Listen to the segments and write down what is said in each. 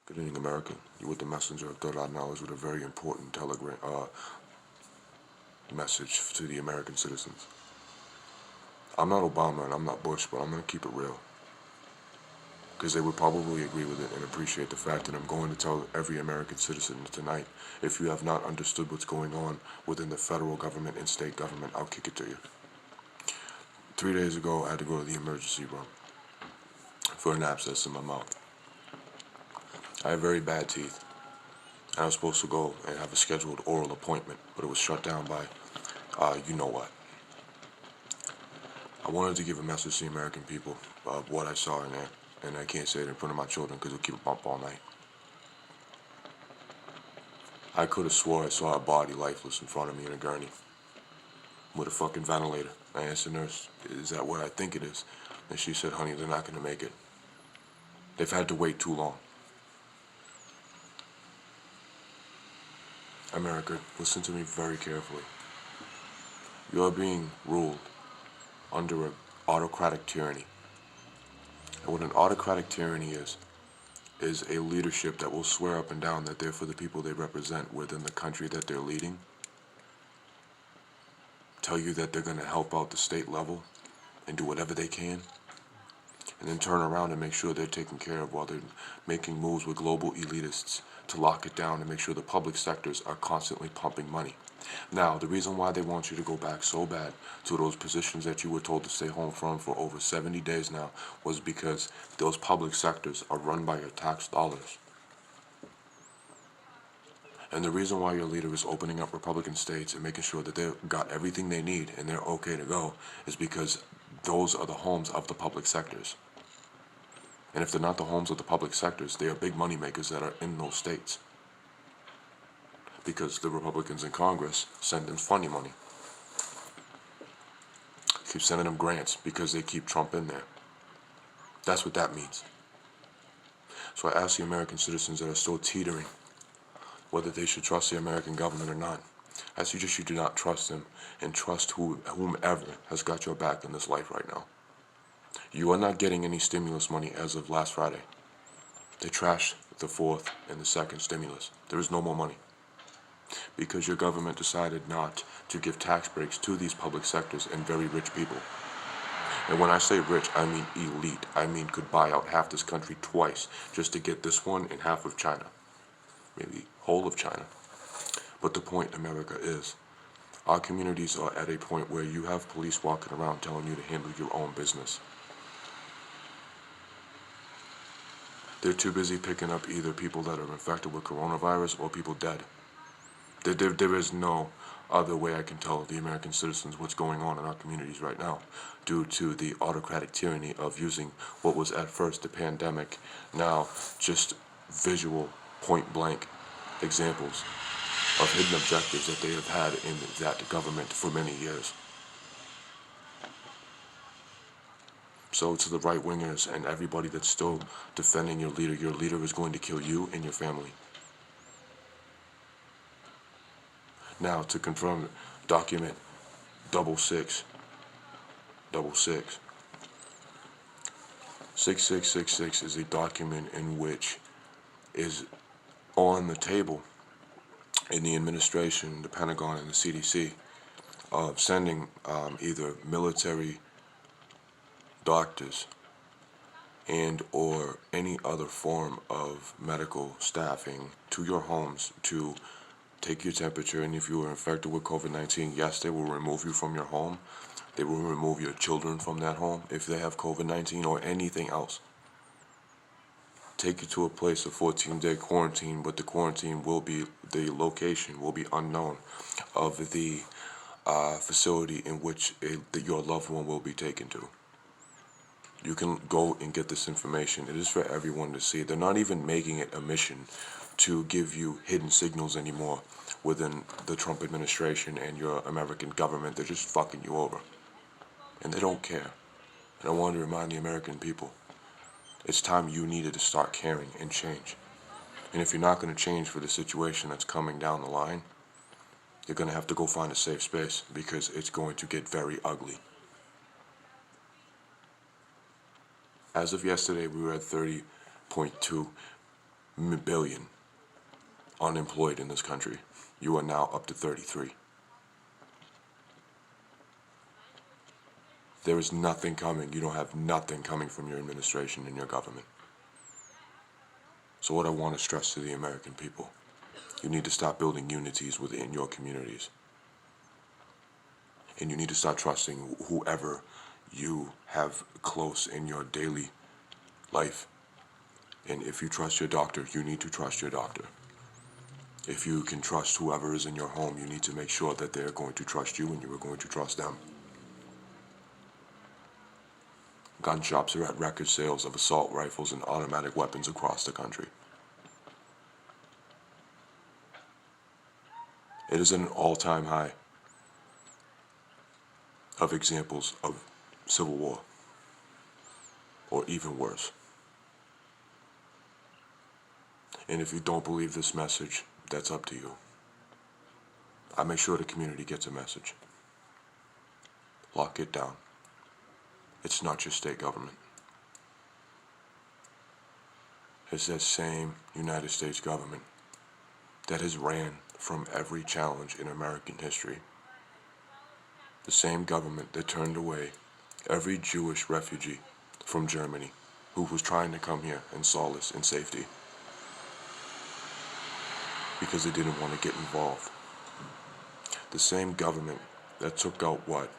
Good evening, America. You with the messenger of third knowledge with a very important telegram message to the American citizens. I'm not Obama and I'm not Bush, but I'm going to keep it real. Because they would probably agree with it and appreciate the fact that I'm going to tell every American citizen tonight, if you have not understood what's going on within the federal government and state government, I'll kick it to you. 3 days ago, I had to go to the emergency room for an abscess in my mouth. I have very bad teeth. I was supposed to go and have a scheduled oral appointment, but it was shut down by, you know what. I wanted to give a message to the American people of what I saw in there, and I can't say it in front of my children because it'll keep them up all night. I could have swore I saw a body lifeless in front of me in a gurney with a fucking ventilator. I asked the nurse, is that what I think it is? And she said, honey, they're not going to make it. They've had to wait too long. America, listen to me very carefully. You are being ruled under an autocratic tyranny. And what an autocratic tyranny is a leadership that will swear up and down that they're for the people they represent within the country that they're leading, tell you that they're going to help out the state level and do whatever they can, and then turn around and make sure they're taken care of while they're making moves with global elitists to lock it down and make sure the public sectors are constantly pumping money. Now, the reason why they want you to go back so bad to those positions that you were told to stay home from for over 70 days now was because those public sectors are run by your tax dollars. And the reason why your leader is opening up Republican states and making sure that they've got everything they need and they're okay to go is because those are the homes of the public sectors. And if they're not the homes of the public sectors, they are big money makers that are in those states. Because the Republicans in Congress send them funny money. Keep sending them grants because they keep Trump in there. That's what that means. So I ask the American citizens that are still teetering whether they should trust the American government or not. I suggest you do not trust them and trust whomever has got your back in this life right now. You are not getting any stimulus money as of last Friday. They trashed the fourth and the second stimulus. There is no more money. Because your government decided not to give tax breaks to these public sectors and very rich people. And when I say rich, I mean elite. I mean could buy out half this country twice just to get this one and half of China. Maybe whole of China. But the point, America, is our communities are at a point where you have police walking around telling you to handle your own business. They're too busy picking up either people that are infected with coronavirus or people dead. There is no other way I can tell the American citizens what's going on in our communities right now due to the autocratic tyranny of using what was at first the pandemic, now just visual, point-blank examples of hidden objectives that they have had in that government for many years. So to the right-wingers and everybody that's still defending your leader is going to kill you and your family. Now, to confirm, document 6666. 6666 is a document in which is on the table in the administration, the Pentagon, and the CDC of sending either military doctors and or any other form of medical staffing to your homes to take your temperature, and if you are infected with COVID-19, yes, they will remove you from your home. They will remove your children from that home if they have COVID-19 or anything else. Take you to a place of 14-day quarantine, but the quarantine will be, the location will be unknown of the facility in which your loved one will be taken to. You can go and get this information. It is for everyone to see. They're not even making it a mission to give you hidden signals anymore within the Trump administration and your American government. They're just fucking you over. And they don't care. And I want to remind the American people, it's time you needed to start caring and change. And if you're not going to change for the situation that's coming down the line, you're going to have to go find a safe space because it's going to get very ugly. As of yesterday, we were at 30.2 billion unemployed in this country. You are now up to 33. There is nothing coming. You don't have nothing coming from your administration and your government. So what I want to stress to the American people, you need to stop building unities within your communities. And you need to start trusting whoever you have close in your daily life. And if you trust your doctor, you need to trust your doctor. If you can trust whoever is in your home, you need to make sure that they're going to trust you and you are going to trust them. Gun shops are at record sales of assault rifles and automatic weapons across the country. It is at an all-time high of examples of civil war, or even worse. And if you don't believe this message, that's up to you. I make sure the community gets a message. Lock it down. It's not your state government. It's that same United States government that has ran from every challenge in American history. The same government that turned away every Jewish refugee from Germany who was trying to come here in solace and safety because they didn't want to get involved. The same government that took out what?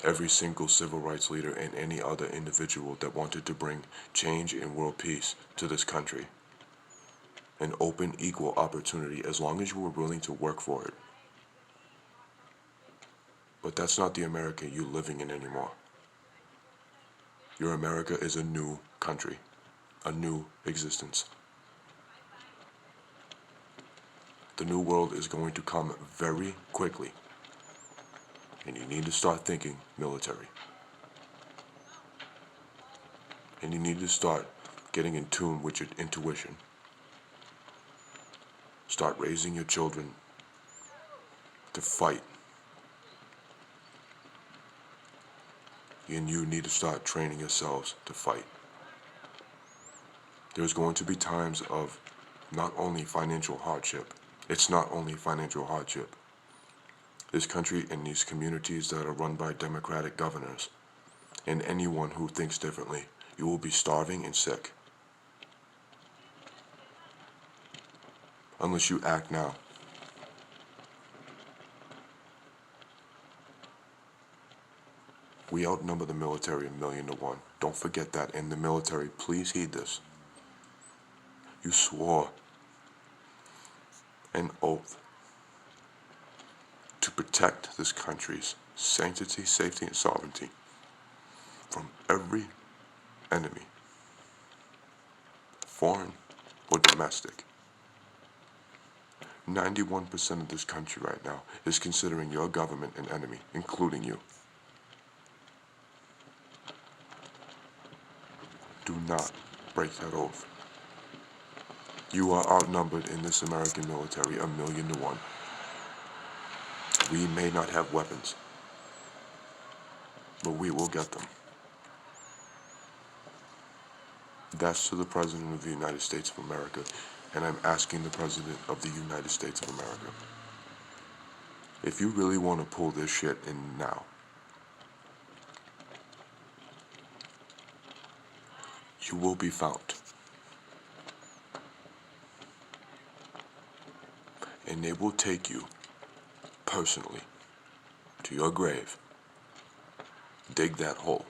Every single civil rights leader and any other individual that wanted to bring change and world peace to this country. An open, equal opportunity as long as you were willing to work for it. But that's not the America you're living in anymore. Your America is a new country, a new existence. The new world is going to come very quickly. And you need to start thinking military. And you need to start getting in tune with your intuition. Start raising your children to fight. And you need to start training yourselves to fight. There's going to be times of not only financial hardship. It's not only financial hardship. This country and these communities that are run by democratic governors, and anyone who thinks differently, you will be starving and sick. Unless you act now. We outnumber the military 1,000,000 to 1. Don't forget that. And the military, please heed this. You swore an oath to protect this country's sanctity, safety, and sovereignty from every enemy, foreign or domestic. 91% of this country right now is considering your government an enemy, including you. Do not break that oath. You are outnumbered in this American military 1,000,000 to 1. We may not have weapons, but we will get them. That's to the President of the United States of America, and I'm asking the President of the United States of America, if you really want to pull this shit in now, you will be found. And they will take you personally to your grave, dig that hole,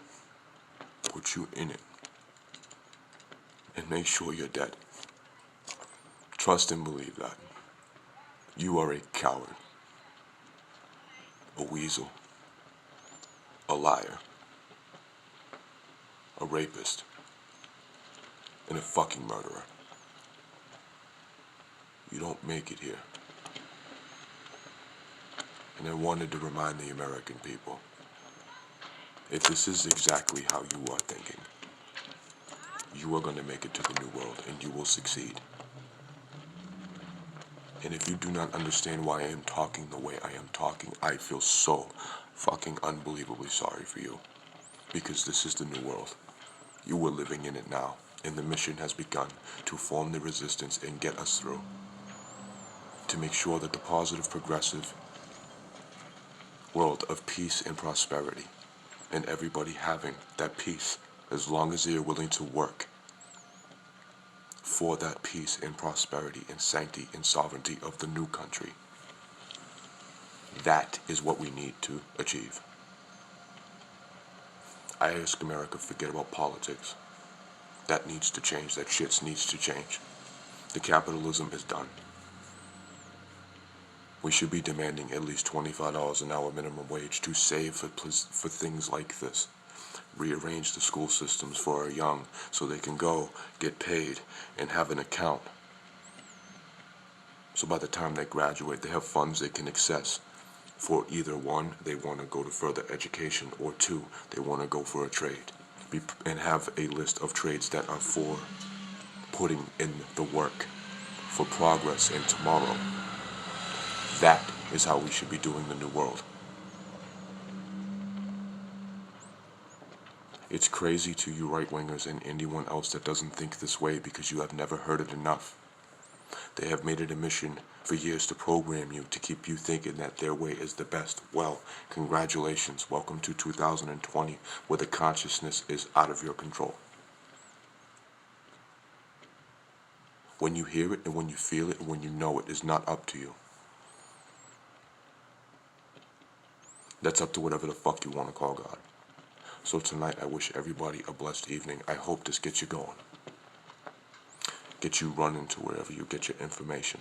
put you in it, and make sure you're dead. Trust and believe that. You are a coward, a weasel, a liar, a rapist, and a fucking murderer. You don't make it here. And I wanted to remind the American people, if this is exactly how you are thinking, you are going to make it to the new world and you will succeed. And if you do not understand why I am talking the way I am talking, I feel so fucking unbelievably sorry for you. Because this is the new world. You are living in it now. And the mission has begun to form the resistance and get us through. To make sure that the positive, progressive world of peace and prosperity, and everybody having that peace, as long as they are willing to work for that peace and prosperity and sanctity and sovereignty of the new country. That is what we need to achieve. I ask America, forget about politics. That needs to change. That shit needs to change. The capitalism is done. We should be demanding at least $25 an hour minimum wage to save for things like this. Rearrange the school systems for our young so they can go, get paid, and have an account. So by the time they graduate, they have funds they can access for either one, they want to go to further education, or two, they want to go for a trade. And have a list of trades that are for putting in the work, for progress and tomorrow. That is how we should be doing the new world. It's crazy to you right-wingers and anyone else that doesn't think this way because you have never heard it enough. They have made it a mission for years to program you, to keep you thinking that their way is the best. Well, congratulations. Welcome to 2020, where the consciousness is out of your control. When you hear it and when you feel it and when you know it is not up to you. That's up to whatever the fuck you want to call God. So tonight I wish everybody a blessed evening. I hope this gets you going. Get you running to wherever you get your information.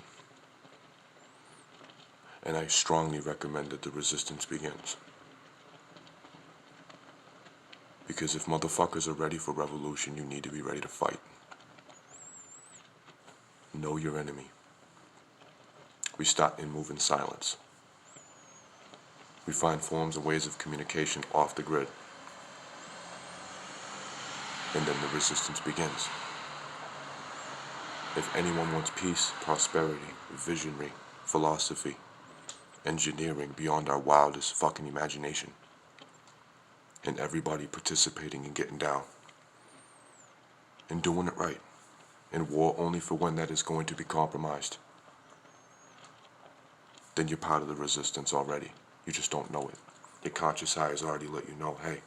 And I strongly recommend that the resistance begins. Because if motherfuckers are ready for revolution, you need to be ready to fight. Know your enemy. We start and move in silence. We find forms and ways of communication off the grid. And then the resistance begins. If anyone wants peace, prosperity, visionary, philosophy, engineering beyond our wildest fucking imagination, and everybody participating and getting down, and doing it right, and war only for when that is going to be compromised, then you're part of the resistance already. You just don't know it. Your conscious eye has already let you know, hey,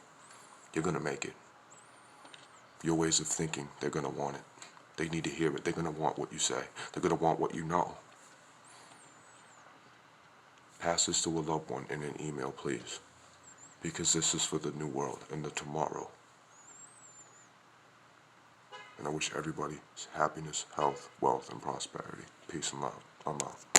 you're gonna make it. Your ways of thinking, they're gonna want it. They need to hear it. They're gonna want what you say. They're gonna want what you know. Pass this to a loved one in an email, please. Because this is for the new world and the tomorrow. And I wish everybody happiness, health, wealth, and prosperity. Peace and love. I'm out.